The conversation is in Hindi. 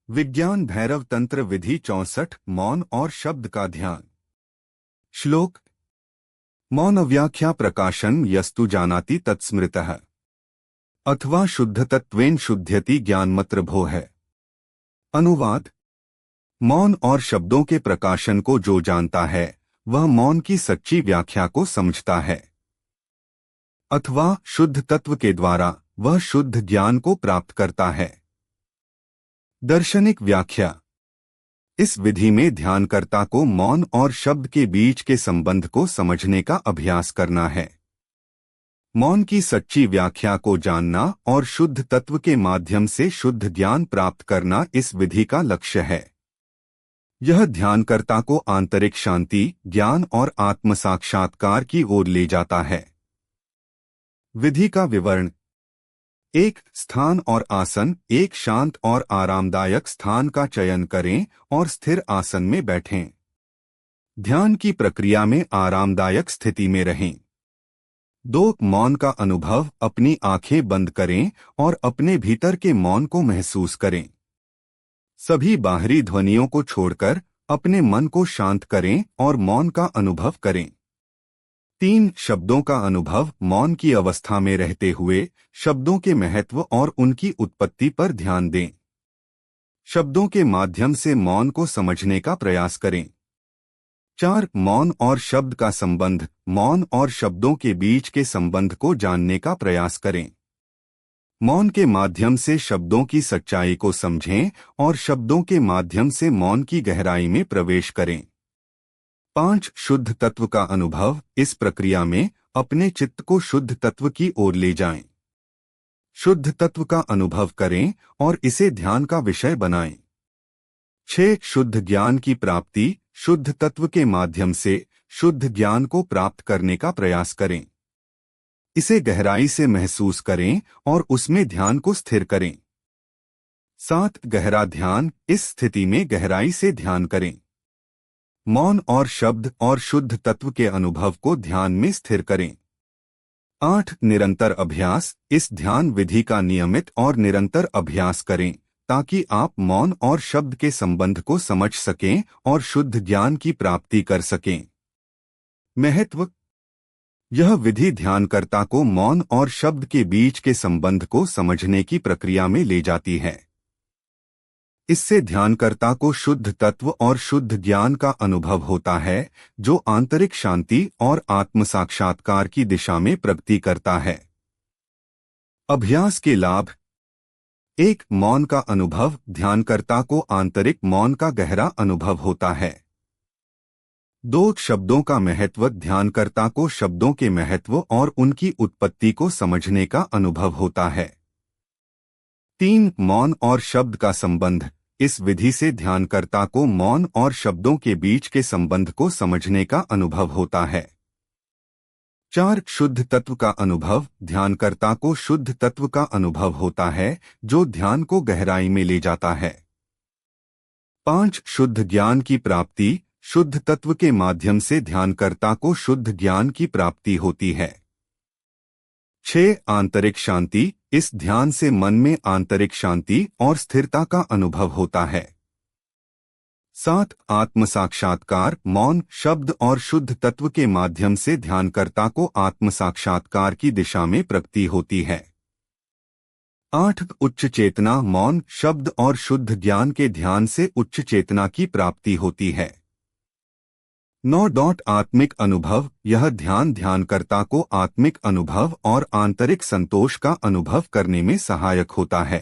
विज्ञान भैरव तंत्र विधि 64 मौन और शब्द का ध्यान। श्लोक। मौन व्याख्या प्रकाशन यस्तु जानाति तत्स्मृतः अथवा शुद्धतत्वेन शुध्यति ज्ञानमत्र भो है। अनुवाद। मौन और शब्दों के प्रकाशन को जो जानता है वह मौन की सच्ची व्याख्या को समझता है, अथवा शुद्ध तत्व के द्वारा वह शुद्ध ज्ञान को प्राप्त करता है। दार्शनिक व्याख्या। इस विधि में ध्यानकर्ता को मौन और शब्द के बीच के संबंध को समझने का अभ्यास करना है। मौन की सच्ची व्याख्या को जानना और शुद्ध तत्व के माध्यम से शुद्ध ज्ञान प्राप्त करना इस विधि का लक्ष्य है। यह ध्यानकर्ता को आंतरिक शांति, ज्ञान और आत्म साक्षात्कार की ओर ले जाता है। विधि का विवरण। एक स्थान और आसन। एक शांत और आरामदायक स्थान का चयन करें और स्थिर आसन में बैठें। ध्यान की प्रक्रिया में आरामदायक स्थिति में रहें। 2. मौन का अनुभव। अपनी आंखें बंद करें और अपने भीतर के मौन को महसूस करें। सभी बाहरी ध्वनियों को छोड़कर अपने मन को शांत करें और मौन का अनुभव करें। 3. शब्दों का अनुभव। मौन की अवस्था में रहते हुए शब्दों के महत्व और उनकी उत्पत्ति पर ध्यान दें। शब्दों के माध्यम से मौन को समझने का प्रयास करें। 4. मौन और शब्द का संबंध। मौन और शब्दों के बीच के संबंध को जानने का प्रयास करें। मौन के माध्यम से शब्दों की सच्चाई को समझें और शब्दों के माध्यम से मौन की गहराई में प्रवेश करें। 5. शुद्ध तत्व का अनुभव। इस प्रक्रिया में अपने चित्त को शुद्ध तत्व की ओर ले जाएं। शुद्ध तत्व का अनुभव करें और इसे ध्यान का विषय बनाएं। 6. शुद्ध ज्ञान की प्राप्ति। शुद्ध तत्व के माध्यम से शुद्ध ज्ञान को प्राप्त करने का प्रयास करें। इसे गहराई से महसूस करें और उसमें ध्यान को स्थिर करें। 7. गहरा ध्यान। इस स्थिति में गहराई से ध्यान करें। मौन और शब्द और शुद्ध तत्व के अनुभव को ध्यान में स्थिर करें। 8. निरंतर अभ्यास। इस ध्यान विधि का नियमित और निरंतर अभ्यास करें ताकि आप मौन और शब्द के संबंध को समझ सकें और शुद्ध ज्ञान की प्राप्ति कर सकें। महत्व। यह विधि ध्यानकर्ता को मौन और शब्द के बीच के संबंध को समझने की प्रक्रिया में ले जाती है। इससे ध्यानकर्ता को शुद्ध तत्व और शुद्ध ज्ञान का अनुभव होता है जो आंतरिक शांति और आत्म साक्षात्कार की दिशा में प्रगति करता है। अभ्यास के लाभ। 1. मौन का अनुभव। ध्यानकर्ता को आंतरिक मौन का गहरा अनुभव होता है। 2. शब्दों का महत्व। ध्यानकर्ता को शब्दों के महत्व और उनकी उत्पत्ति को समझने का अनुभव होता है। 3. मौन और शब्द का संबंध। इस विधि से ध्यानकर्ता को मौन और शब्दों के बीच के संबंध को समझने का अनुभव होता है। 4. शुद्ध तत्व का अनुभव। ध्यानकर्ता को शुद्ध तत्व का अनुभव होता है जो ध्यान को गहराई में ले जाता है। 5. शुद्ध ज्ञान की प्राप्ति। शुद्ध तत्व के माध्यम से ध्यानकर्ता को शुद्ध ज्ञान की प्राप्ति होती है। 6. आंतरिक शांति। इस ध्यान से मन में आंतरिक शांति और स्थिरता का अनुभव होता है। 7. आत्म साक्षात्कार। मौन, शब्द और शुद्ध तत्व के माध्यम से ध्यानकर्ता को आत्म साक्षात्कार की दिशा में प्रगति होती है। 8. उच्च चेतना। मौन, शब्द और शुद्ध ज्ञान के ध्यान से उच्च चेतना की प्राप्ति होती है। 9. आत्मिक अनुभव। यह ध्यान ध्यानकर्ता को आत्मिक अनुभव और आंतरिक संतोष का अनुभव करने में सहायक होता है।